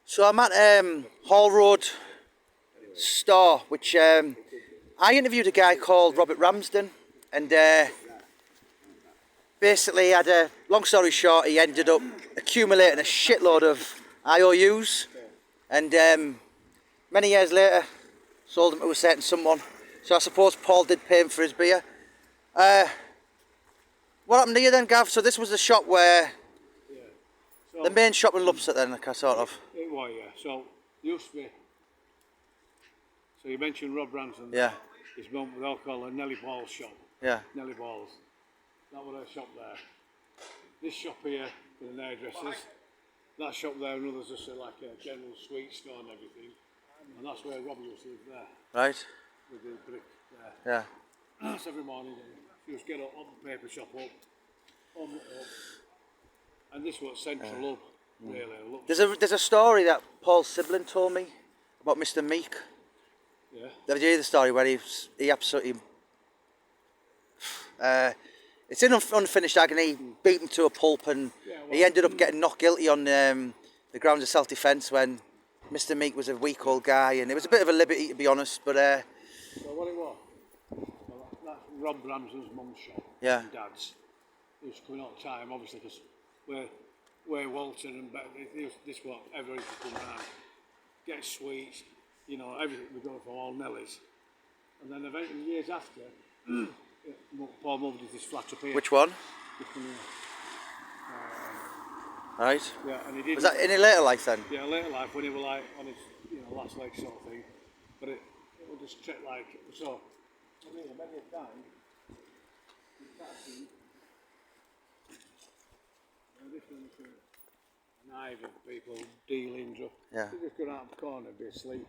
So I'm at Hall Road store, which I interviewed a guy called Robert Ramsden, and basically had a long story short, he ended up accumulating a shitload of IOUs, and many years later sold them to a certain someone. So I suppose Paul did pay him for his beer. What happened to you then, Gav? So this was the shop where So the main shop in Lupset then, sort of. it was, yeah. So used to be. So you mentioned Rob Ransom. Yeah. His mum was all called a Nelly Ball's shop. Yeah. Nelly Balls. That was her shop there. This shop here for the hairdressers. That shop there, and others just like a general sweet store and everything. And that's where Robbie used to live there. Right. With the brick there. Yeah. So every morning he used to get up, open the paper shop up, open it up. And this was central hub, really. There's a story that Paul's sibling told me about Mr. Meek. Yeah. Did you hear the story where he absolutely it's in unfinished agony, beat him to a pulp, and he ended up getting not guilty on the grounds of self-defence when Mr. Meek was a weak old guy, and it was a bit of a liberty, to be honest. But so what it was, well, that's Rob Ramsden's mum's shop. Yeah. And Dad's. He was coming all the time, obviously, because we're Walter and this what everyone used to come around, get sweets, you know, everything we got from all Nellies. And then eventually, years after, Paul moved into this flat up here. which one? This one here. Right. Yeah, and he did. Was that in his later life then? Yeah, later life when he was like on his, last leg sort of thing. But it was just check like so. I mean, many a time, you can't see. Different knives of people dealing drugs. Yeah. They just go out of the corner and be asleep.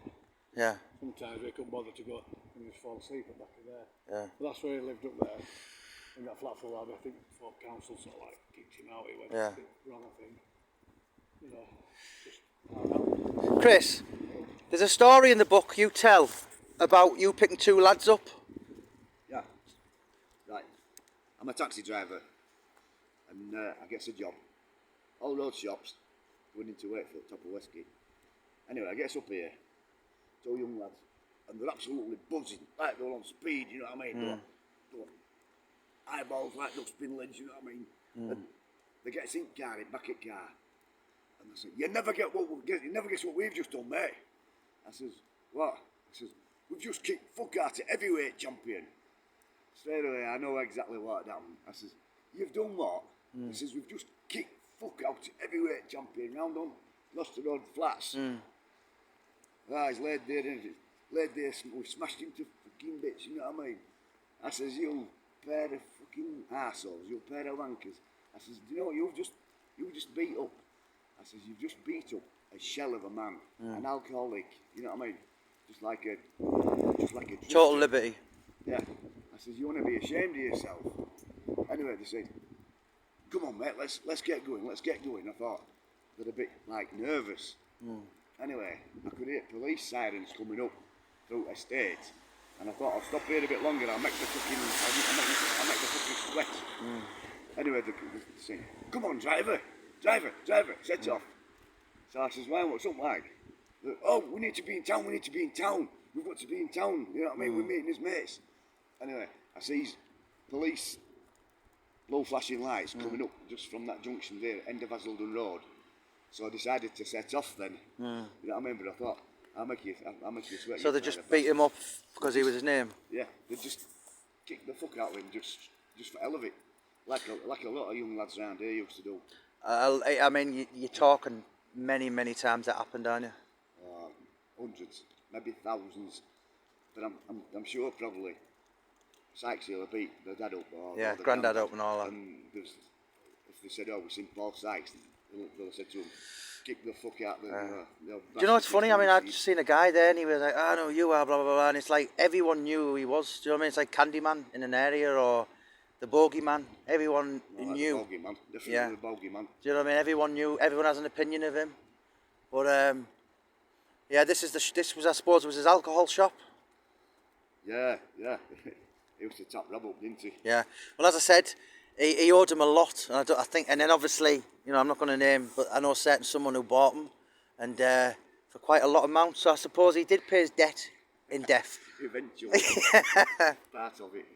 Yeah. Sometimes they couldn't bother to go and just fall asleep at the back of there. Yeah. But that's where he lived up there. In that flat for a while, but I think before council sort of like kicked him out, he went a bit wrong, I think. You know, just Chris, there's a story in the book you tell about you picking two lads up. Yeah, right. I'm a taxi driver, and I get a job. All road shops, going into Wakefield, top of Westgate. Anyway, I get up here, two young lads, and they're absolutely buzzing, like they're on speed, you know what I mean? They're eyeballs like dustbin lids, you know what I mean? And they get in car, back at car, and they say, you never guess what we've just done, mate. I says, what? I says, we've just kicked fuck out of heavyweight champion. Straight away, I know exactly what happened. I says, you've done what? He says, we've just kicked fuck out of heavyweight champion round on Gloucester Road Flats. Ah, he's laid there, isn't it? Laid there, we smashed him to fucking bits, you know what I mean? I says, you pair of fucking arseholes, you pair of wankers. I says, do you know what you just beat up? I says, you've just beat up a shell of a man, an alcoholic, you know what I mean? Just like a Total liberty. Yeah. I says, you want to be ashamed of yourself. Anyway, they said, come on mate, let's get going. I thought they're a bit like nervous. Anyway, I could hear police sirens coming up through estate, and I thought I'll stop here a bit longer. I'll make the fucking sweat. Anyway, they say, come on, driver, set off. So I says, well, what's up, like? Oh, we need to be in town. We've got to be in town. You know what I mean? We're meeting his mates. Anyway, I see police low flashing lights coming up just from that junction there, end of Hazelden Road. So I decided to set off then. You know what I mean? But I thought, I'll make you sweat. So they just beat him up because he was his name? Yeah, they just kicked the fuck out of him just for hell of it. Like a lot of young lads around here used to do. I mean, you're talking many times that happened, aren't you? Hundreds, maybe thousands. But I'm sure probably Sykesy will beat the dad up. Yeah, or the granddad up and all that. And if they said, oh, we've seen Paul Sykes, they'll say to him, kick the fuck out of them. Do you know what's funny? I mean, I'd just seen a guy there and he was like, I know who you are, blah, blah, blah. And it's like everyone knew who he was. Do you know what I mean? It's like Candyman in an area or the Bogeyman. Everyone knew. The Bogeyman, definitely the Bogeyman. Do you know what I mean? Everyone knew. Everyone has an opinion of him. But yeah, this was, I suppose, was his alcohol shop. Yeah. He used to tap Rob up, didn't he? Yeah. Well, as I said, he owed him a lot, and I think, and then obviously, you know, I'm not going to name, but I know certain someone who bought him, and for quite a lot of amount. So I suppose he did pay his debt in death. Eventually. Part of it.